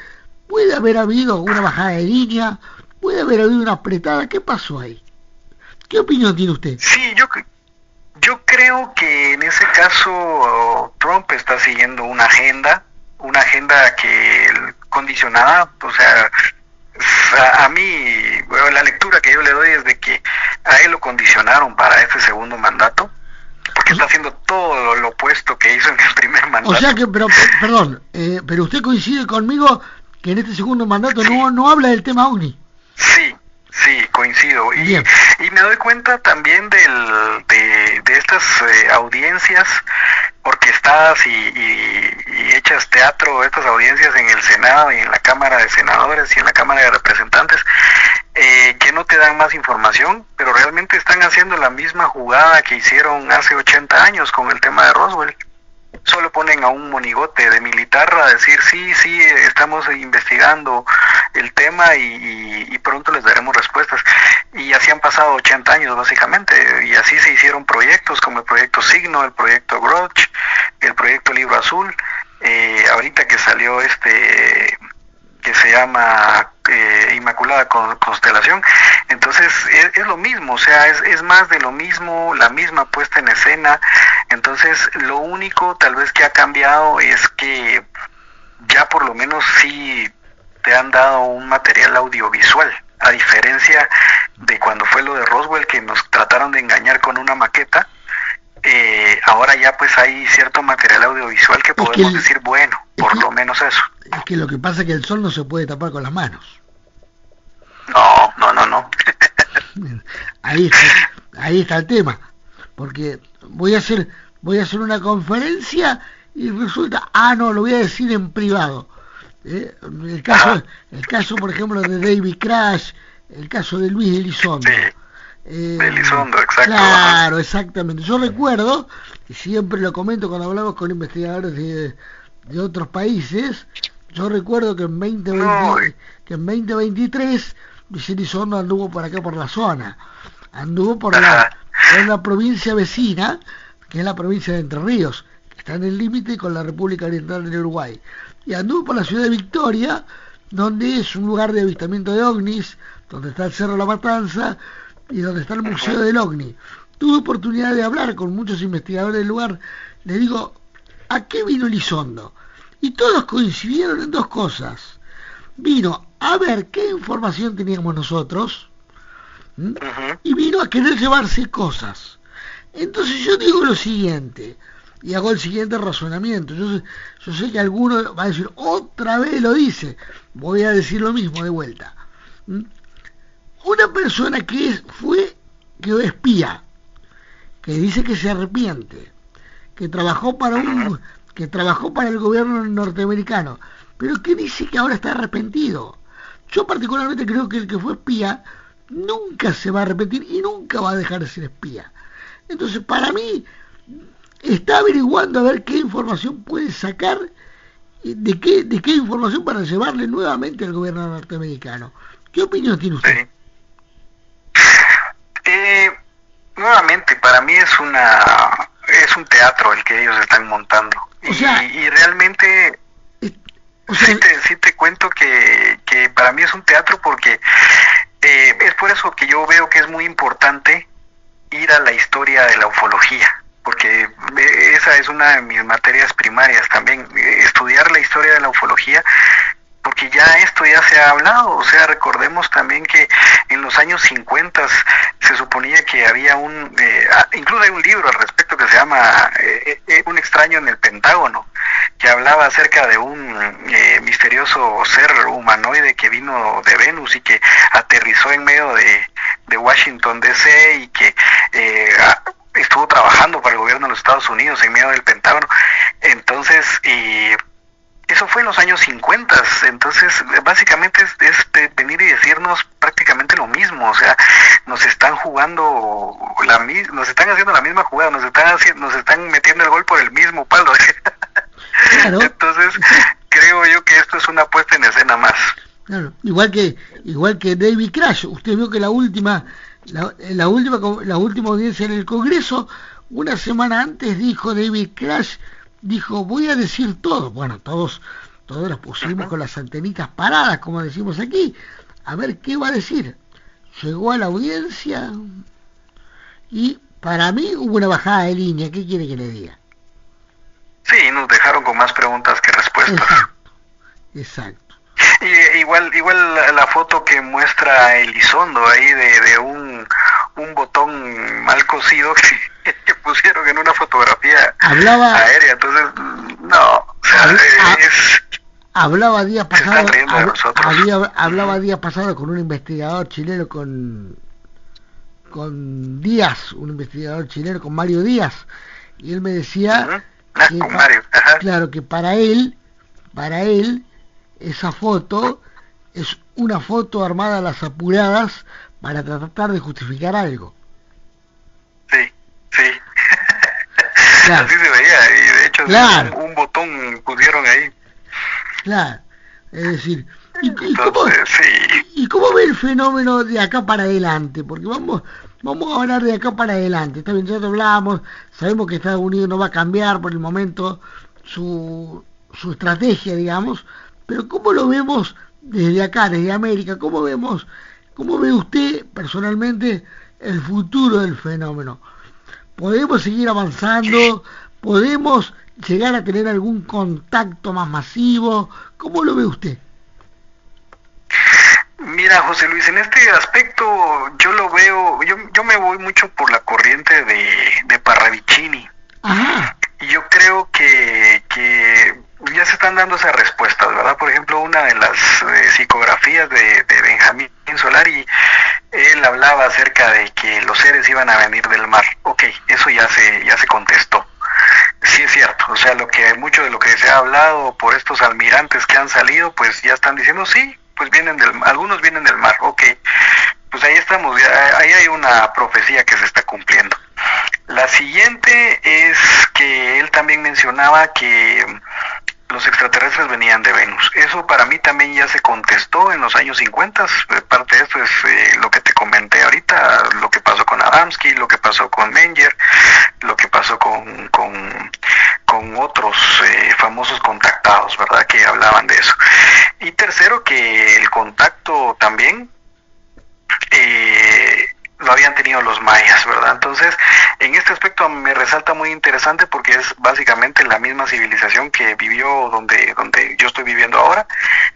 S3: puede haber habido una bajada de línea, puede haber habido una apretada. ¿Qué pasó ahí? ¿Qué opinión tiene usted?
S6: Sí, yo creo que en ese caso Trump está siguiendo una agenda que condicionada, o sea, a mí, bueno, la lectura que yo le doy es de que a él lo condicionaron para este segundo mandato, porque está haciendo todo lo opuesto que hizo en el primer mandato.
S3: O sea que, perdón, pero usted coincide conmigo que en este segundo mandato no habla del tema OVNI.
S6: Sí, coincido. Y me doy cuenta también de estas audiencias orquestadas y hechas teatro, estas audiencias en el Senado y en la Cámara de Senadores y en la Cámara de Representantes, que no te dan más información, pero realmente están haciendo la misma jugada que hicieron hace 80 años con el tema de Roswell. Solo ponen a un monigote de militar a decir sí, estamos investigando el tema y pronto les daremos respuestas. Y así han pasado 80 años básicamente, y así se hicieron proyectos como el proyecto Signo, el proyecto Grudge, el proyecto Libro Azul, ahorita que salió que se llama Inmaculada Constelación. Entonces es lo mismo, o sea, es más de lo mismo, la misma puesta en escena. Entonces lo único tal vez que ha cambiado es que ya por lo menos sí te han dado un material audiovisual, a diferencia de cuando fue lo de Roswell, que nos trataron de engañar con una maqueta. Ahora ya pues hay cierto material audiovisual que podemos decir, bueno, por lo menos eso.
S3: Es que lo que pasa es que el sol no se puede tapar con las manos.
S6: No.
S3: Ahí está el tema, porque voy a hacer una conferencia y resulta, no, lo voy a decir en privado. El caso por ejemplo de David Crash, el caso de Luis Elizondo.
S6: Sí. De Elizondo, exacto.
S3: Claro, exactamente. Yo recuerdo, y siempre lo comento cuando hablamos con investigadores de otros países, yo recuerdo que en 2023 Luis Elizondo anduvo por acá por la zona, anduvo por la provincia vecina, que es la provincia de Entre Ríos, que está en el límite con la República Oriental del Uruguay, y anduvo por la ciudad de Victoria, donde es un lugar de avistamiento de ovnis, donde está el Cerro La Matanza y donde está el Museo del OVNI. Tuve oportunidad de hablar con muchos investigadores del lugar. Le digo, ¿a qué vino Elizondo? Y todos coincidieron en dos cosas. Vino a ver qué información teníamos nosotros, y vino a querer llevarse cosas. Entonces yo digo lo siguiente, y hago el siguiente razonamiento. Yo sé que alguno va a decir, otra vez lo dice, voy a decir lo mismo de vuelta. Una persona que quedó espía, que dice que se arrepiente, que trabajó para el gobierno norteamericano, pero que dice que ahora está arrepentido. Yo particularmente creo que el que fue espía nunca se va a arrepentir y nunca va a dejar de ser espía. Entonces, para mí, está averiguando a ver qué información puede sacar, de qué información para llevarle nuevamente al gobierno norteamericano. ¿Qué opinión tiene usted?
S6: Nuevamente, para mí es un teatro el que ellos están montando.
S3: O sea,
S6: y realmente sí te cuento que para mí es un teatro porque es por eso que yo veo que es muy importante ir a la historia de la ufología, porque esa es una de mis materias primarias también, estudiar la historia de la ufología, porque ya esto ya se ha hablado. O sea, recordemos también que en los años 50 se suponía que había incluso hay un libro al respecto que se llama Un extraño en el Pentágono, que hablaba acerca de un misterioso ser humanoide que vino de Venus y que aterrizó en medio de Washington D.C. y que estuvo trabajando para el gobierno de los Estados Unidos en medio del Pentágono. Entonces, eso fue en los años 50, entonces básicamente es venir y decirnos prácticamente lo mismo. O sea, nos están jugando nos están haciendo la misma jugada, nos están metiendo el gol por el mismo palo. Claro. Entonces, creo yo que esto es una puesta en escena más.
S3: Claro, igual que David Crash. Usted vio que la última audiencia en el Congreso, una semana antes dijo David Crash, voy a decir todo. Bueno, todos nos pusimos con las antenitas paradas, como decimos aquí, a ver qué va a decir. Llegó a la audiencia y para mí hubo una bajada de línea. ¿Qué quiere que le diga?
S6: Sí, nos dejaron con más preguntas que respuestas.
S3: Exacto.
S6: Y igual la foto que muestra Elizondo ahí de un botón mal cosido que pusieron en una fotografía aérea. Entonces, no, o sea,
S3: hablaba días pasados hablaba días pasados con un investigador chileno, con Díaz, un investigador chileno, con Mario Díaz, y él me decía
S6: con Mario.
S3: Claro, que para él esa foto es una foto armada a las apuradas para tratar de justificar algo.
S6: Sí.
S3: Claro.
S6: Así se veía, y de hecho
S3: claro,
S6: un botón pusieron ahí.
S3: Claro, es decir, ¿y cómo ve el fenómeno de acá para adelante? Porque vamos a hablar de acá para adelante. Está bien, ya hablamos, sabemos que Estados Unidos no va a cambiar por el momento su estrategia, digamos, pero ¿cómo lo vemos desde acá, desde América? ¿Cómo ve usted personalmente el futuro del fenómeno? ¿Podemos seguir avanzando? ¿Podemos llegar a tener algún contacto más masivo? ¿Cómo lo ve usted?
S6: Mira, José Luis, en este aspecto yo lo veo, yo me voy mucho por la corriente de Parravicini.
S3: Ajá.
S6: Y yo creo que ya se están dando esas respuestas, ¿verdad? Por ejemplo, una de las psicografías de Benjamín Solari, él hablaba acerca de que los seres iban a venir del mar. Ok, eso ya se contestó. Sí es cierto, o sea, mucho de lo que se ha hablado por estos almirantes que han salido, pues ya están diciendo sí, pues algunos vienen del mar. Ok, pues ahí estamos, ahí hay una profecía que se está cumpliendo. La siguiente es que él también mencionaba que los extraterrestres venían de Venus. Eso para mí también ya se contestó en los años 50. Parte de esto es lo que te comenté ahorita, lo que pasó con Adamski, lo que pasó con Menger, lo que pasó con otros famosos contactados, ¿verdad? Que hablaban de eso. Y tercero, que el contacto también lo habían tenido los mayas, ¿verdad? Entonces, en este aspecto me resalta muy interesante porque es básicamente la misma civilización que vivió donde yo estoy viviendo ahora,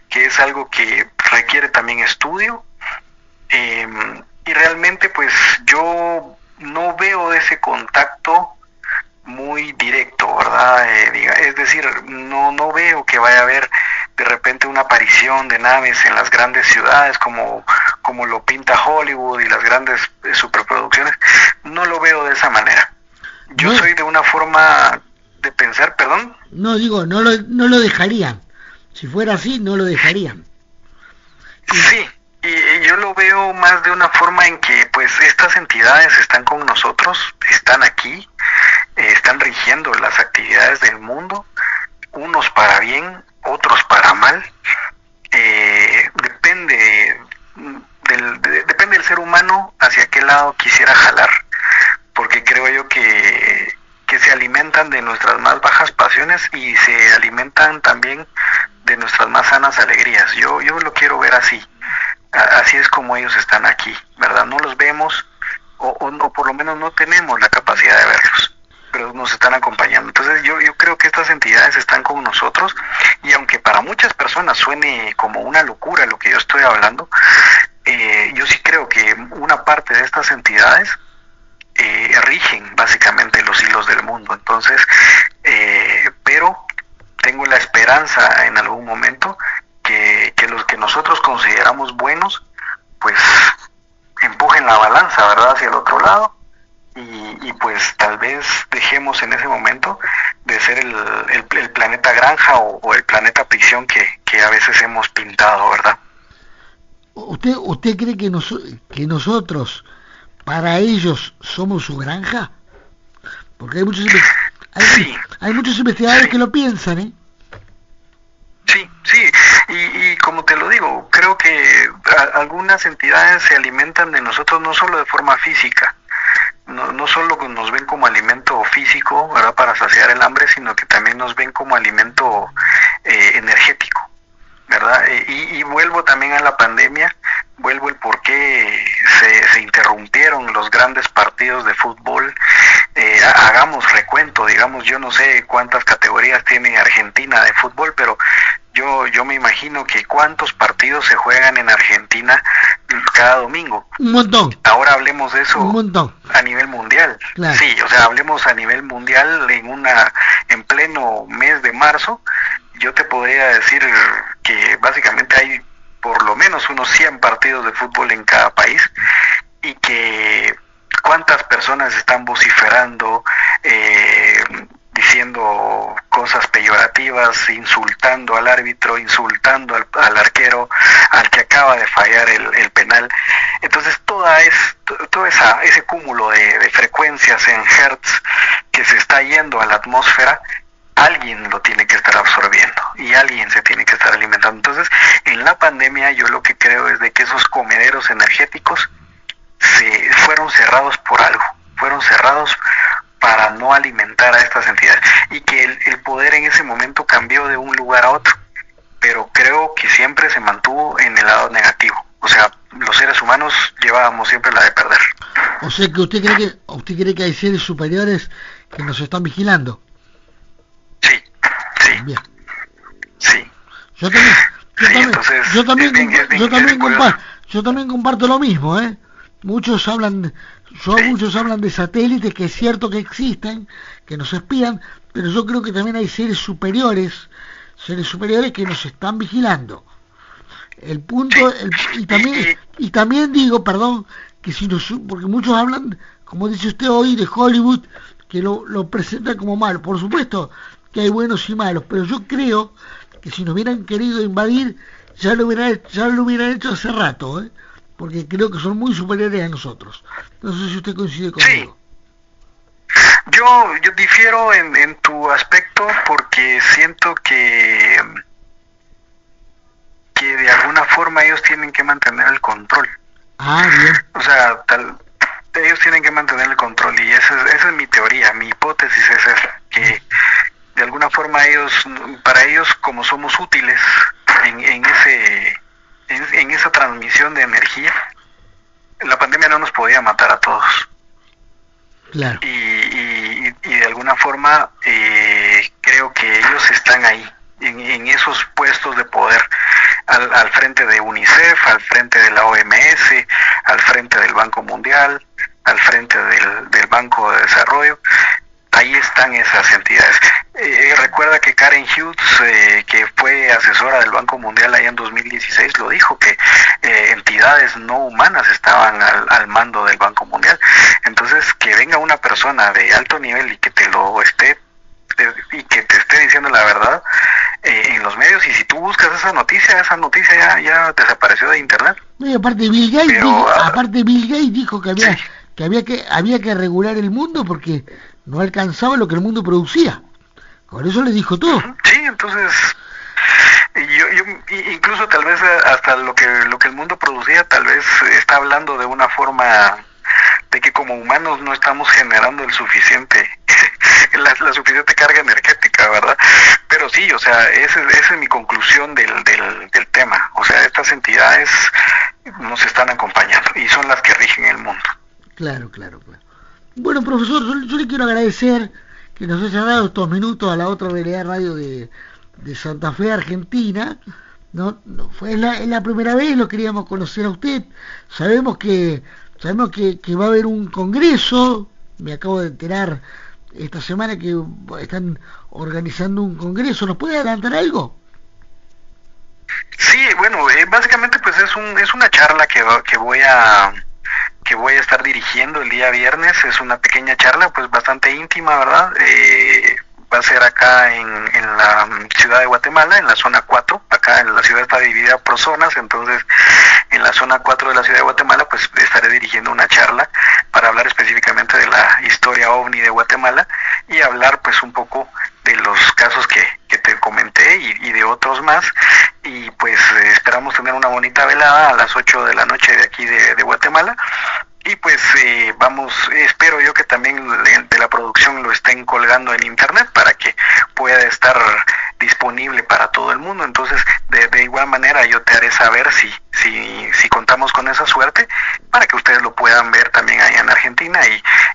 S6: que es algo que requiere también estudio, y realmente pues yo no veo ese contacto muy directo, ¿verdad? Es decir, no veo que vaya a haber de repente una aparición de naves en las grandes ciudades como lo pinta Hollywood y las grandes superproducciones. No lo veo de esa manera. Yo soy de una forma de pensar, perdón.
S3: No digo, no lo dejarían. Si fuera así, no lo dejarían.
S6: Sí, y yo lo veo más de una forma en que pues estas entidades están con nosotros, están aquí, están rigiendo las actividades del mundo, unos para bien, otros para mal. Depende del ser humano hacia qué lado quisiera jalar, porque creo yo que se alimentan de nuestras más bajas pasiones y se alimentan también de nuestras más sanas alegrías. Yo lo quiero ver así. Así es como ellos están aquí, ¿verdad? No los vemos, o por lo menos no tenemos la capacidad de verlos, pero nos están acompañando. Entonces yo creo que estas entidades están con nosotros, y aunque para muchas personas suene como una locura lo que yo estoy hablando, yo sí creo que una parte de estas entidades rigen básicamente los hilos del mundo. Entonces, pero tengo la esperanza en algún momento que los que nosotros consideramos buenos, pues empujen la balanza, ¿verdad?, hacia el otro lado, y pues tal vez dejemos en ese momento de ser el planeta granja o el planeta prisión que a veces hemos pintado, ¿verdad?
S3: ¿Usted cree que nosotros, para ellos, somos su granja? Porque hay muchos investigadores que lo piensan, ¿eh?
S6: Sí, y como te lo digo, creo que algunas entidades se alimentan de nosotros no solo de forma física, no solo nos ven como alimento físico, ¿verdad?, para saciar el hambre, sino que también nos ven como alimento energético, ¿verdad? Y vuelvo también a la pandemia, vuelvo el por qué se interrumpieron los grandes partidos de fútbol. Hagamos recuento, digamos, yo no sé cuántas categorías tiene Argentina de fútbol, pero yo me imagino que cuántos partidos se juegan en Argentina cada domingo.
S3: Un montón.
S6: Ahora hablemos de eso.
S3: Un montón.
S6: A nivel mundial.
S3: Claro.
S6: Sí, o sea, hablemos a nivel mundial en pleno mes de marzo. Yo te podría decir que básicamente hay por lo menos unos 100 partidos de fútbol en cada país, y que cuántas personas están vociferando, diciendo cosas peyorativas, insultando al árbitro, insultando al arquero, al que acaba de fallar el penal. Entonces todo ese cúmulo de frecuencias en hertz que se está yendo a la atmósfera, alguien lo tiene que estar absorbiendo y alguien se tiene que estar alimentando. Entonces, en la pandemia yo lo que creo es de que esos comederos energéticos se fueron cerrados por algo, fueron cerrados para no alimentar a estas entidades, y que el poder en ese momento cambió de un lugar a otro, pero creo que siempre se mantuvo en el lado negativo. O sea, los seres humanos llevábamos siempre la de perder.
S3: O sea que usted cree que hay seres superiores que nos están vigilando.
S6: Sí.
S3: Bien.
S6: Sí.
S3: Yo también comparto lo mismo, ¿eh? Muchos hablan de satélites, que es cierto que existen, que nos espían, pero yo creo que también hay seres superiores que nos están vigilando. El punto, y también digo, perdón, que porque muchos hablan, como dice usted hoy, de Hollywood, que lo presenta como malo. Por supuesto que hay buenos y malos, pero yo creo que si nos hubieran querido invadir, ya lo hubieran hecho hace rato, ¿eh? Porque creo que son muy superiores a nosotros. No sé si usted coincide conmigo.
S6: Sí. Yo difiero en tu aspecto, porque siento que de alguna forma ellos tienen que mantener el control.
S3: Ah, bien.
S6: O sea, ellos tienen que mantener el control, y esa es mi teoría, mi hipótesis es esa, que de alguna forma para ellos, como somos útiles en esa transmisión de energía, la pandemia no nos podía matar a todos.
S3: Claro.
S6: Y de alguna forma creo que ellos están ahí, en esos puestos de poder, al frente de UNICEF, al frente de la OMS, al frente del Banco Mundial, al frente del Banco de Desarrollo. Ahí están esas entidades. Recuerda que Karen Hughes, que fue asesora del Banco Mundial allá en 2016, lo dijo, que entidades no humanas estaban al mando del Banco Mundial. Entonces, que venga una persona de alto nivel y que te esté diciendo la verdad en los medios, y si tú esa noticia ya desapareció de internet.
S3: No, y aparte Bill Gates dijo que había que regular el mundo porque no alcanzaba lo que el mundo producía. Por eso le dijo todo.
S6: Sí, entonces yo incluso tal vez hasta lo que el mundo producía tal vez está hablando de una forma de que como humanos no estamos generando el suficiente la suficiente carga energética, ¿verdad? Pero sí, o sea, esa es mi conclusión del tema. O sea, estas entidades nos están acompañando y son las que rigen el mundo.
S3: Claro. Bueno, profesor, yo le quiero agradecer que nos haya dado estos minutos a la otra realidad radio de Santa Fe, Argentina. No es la primera vez, lo queríamos conocer a usted. Sabemos que va a haber un congreso. Me acabo de enterar esta semana que están organizando un congreso. ¿Nos puede adelantar algo?
S6: Sí, bueno, básicamente pues es una charla que voy a estar dirigiendo el día viernes. Es una pequeña charla pues bastante íntima, ¿verdad? Va a ser acá en la ciudad de Guatemala, en la zona 4. Acá en la ciudad está dividida por zonas, entonces en la zona 4 de la ciudad de Guatemala pues estaré dirigiendo una charla para hablar específicamente de la historia OVNI de Guatemala y hablar pues un poco de los casos que te comenté y de otros más, y pues esperamos tener una bonita velada a las 8 de la noche de aquí de Guatemala. Y pues espero yo que también de la producción lo estén colgando en internet para que pueda estar disponible para todo el mundo. Entonces de igual manera yo te haré saber si contamos con esa suerte para que ustedes lo puedan ver también allá en Argentina,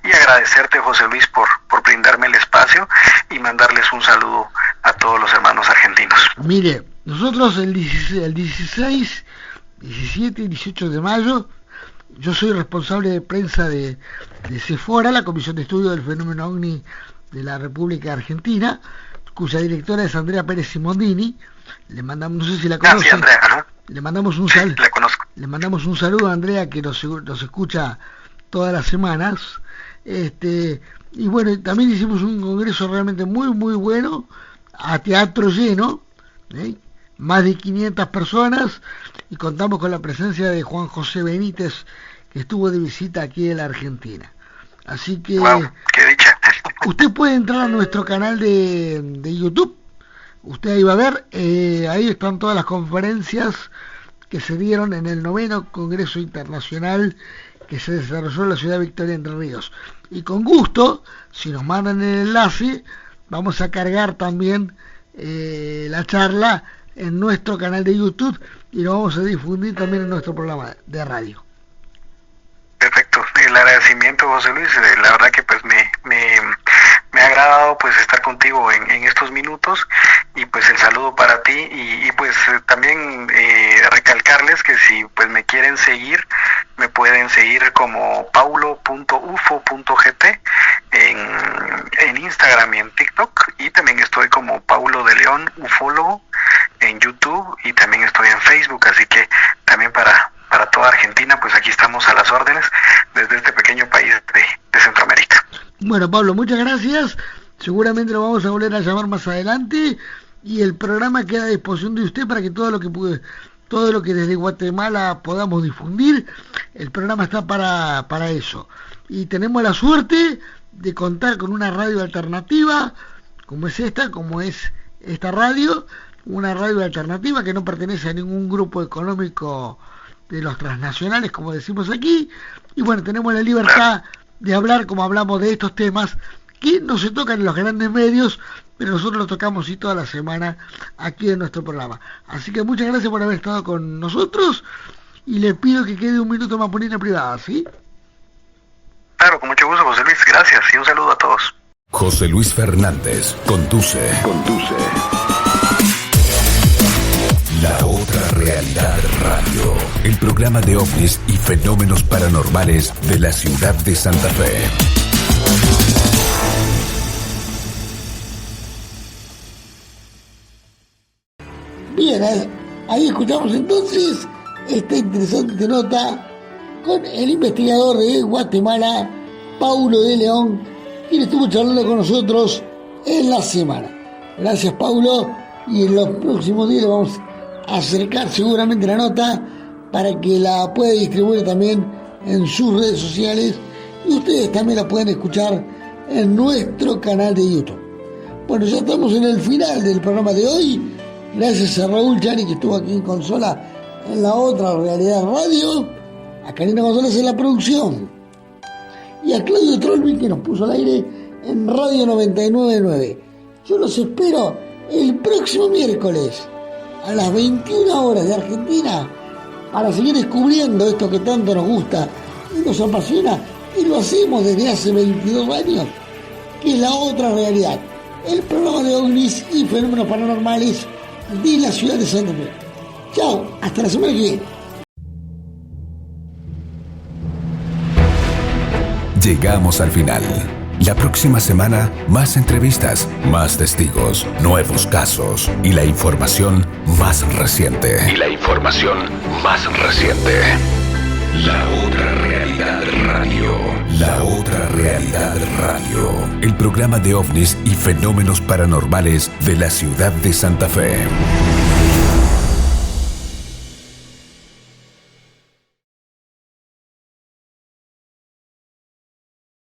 S6: y agradecerte, José Luis, por brindarme el espacio y mandarles un saludo a todos los hermanos argentinos.
S3: Mire, nosotros el 16, 17 y 18 de mayo yo soy responsable de prensa de CEFORA, la Comisión de Estudio del Fenómeno OVNI de la República Argentina, cuya directora es Andrea Pérez Simondini. Le mandamos, no sé si la conoce.
S6: Sí, Andrea, ajá.
S3: Le mandamos un saludo.
S6: Sí, la conozco.
S3: Le mandamos un saludo a Andrea, que nos escucha todas las semanas. Y bueno, también hicimos un congreso realmente muy muy bueno, a teatro lleno, más de 500 personas, y contamos con la presencia de Juan José Benítez, que estuvo de visita aquí en la Argentina. Así que
S6: wow, qué dicha.
S3: Usted puede entrar a nuestro canal de YouTube. Usted ahí va a ver, ahí están todas las conferencias que se dieron en el 9º Congreso Internacional que se desarrolló en la ciudad de Victoria, Entre Ríos. Y con gusto, si nos mandan el enlace, vamos a cargar también la charla en nuestro canal de YouTube y lo vamos a difundir también en nuestro programa de radio.
S6: Perfecto, el agradecimiento, José Luis. La verdad que pues me ha agradado pues estar contigo en estos minutos, y pues el saludo para ti, y pues también recalcarles que si pues me quieren seguir, me pueden seguir como paulo.ufo.gt en Instagram y en TikTok, y también estoy como Paulo de León Ufólogo en YouTube, y también estoy en Facebook, así que también para toda Argentina, pues aquí estamos a las órdenes desde este pequeño país de Centroamérica.
S3: Bueno, Pablo, muchas gracias. Seguramente lo vamos a volver a llamar más adelante, y el programa queda a disposición de usted para que todo lo que desde Guatemala podamos difundir, el programa está para eso. Y tenemos la suerte de contar con una radio alternativa, como es esta radio, una radio alternativa que no pertenece a ningún grupo económico de los transnacionales, como decimos aquí, y bueno, tenemos la libertad de hablar como hablamos de estos temas que no se tocan en los grandes medios, pero nosotros los tocamos sí toda la semana aquí en nuestro programa. Así que muchas gracias por haber estado con nosotros, y le pido que quede un minuto más por línea privada, ¿sí?
S6: Claro, con mucho gusto, José Luis, gracias, y un saludo a todos.
S1: José Luis Fernández conduce. La Otra Realidad Radio, el programa de ovnis y fenómenos paranormales de la ciudad de Santa Fe.
S3: Bien, ahí escuchamos entonces esta interesante nota con el investigador de Guatemala, Paulo de León, quien estuvo charlando con nosotros en la semana. Gracias, Paulo, y en los próximos días vamos acercar seguramente la nota para que la pueda distribuir también en sus redes sociales y ustedes también la pueden escuchar en nuestro canal de YouTube. Bueno, ya estamos en el final del programa de hoy. Gracias a Raúl Chani, que estuvo aquí en consola en La Otra Realidad Radio, a Karina González en la producción y a Claudio Trollvin, que nos puso al aire en Radio 99.9. Yo los espero el próximo miércoles a las 21 horas de Argentina para seguir descubriendo esto que tanto nos gusta y nos apasiona y lo hacemos desde hace 22 años, que es La Otra Realidad, el programa de ovnis y fenómenos paranormales de la ciudad de Santa Fe. Chao, hasta la semana que viene.
S1: Llegamos al final. La próxima semana, más entrevistas, más testigos, nuevos casos y la información más reciente. La Otra Realidad Radio. La Otra Realidad Radio. El programa de ovnis y fenómenos paranormales de la ciudad de Santa Fe.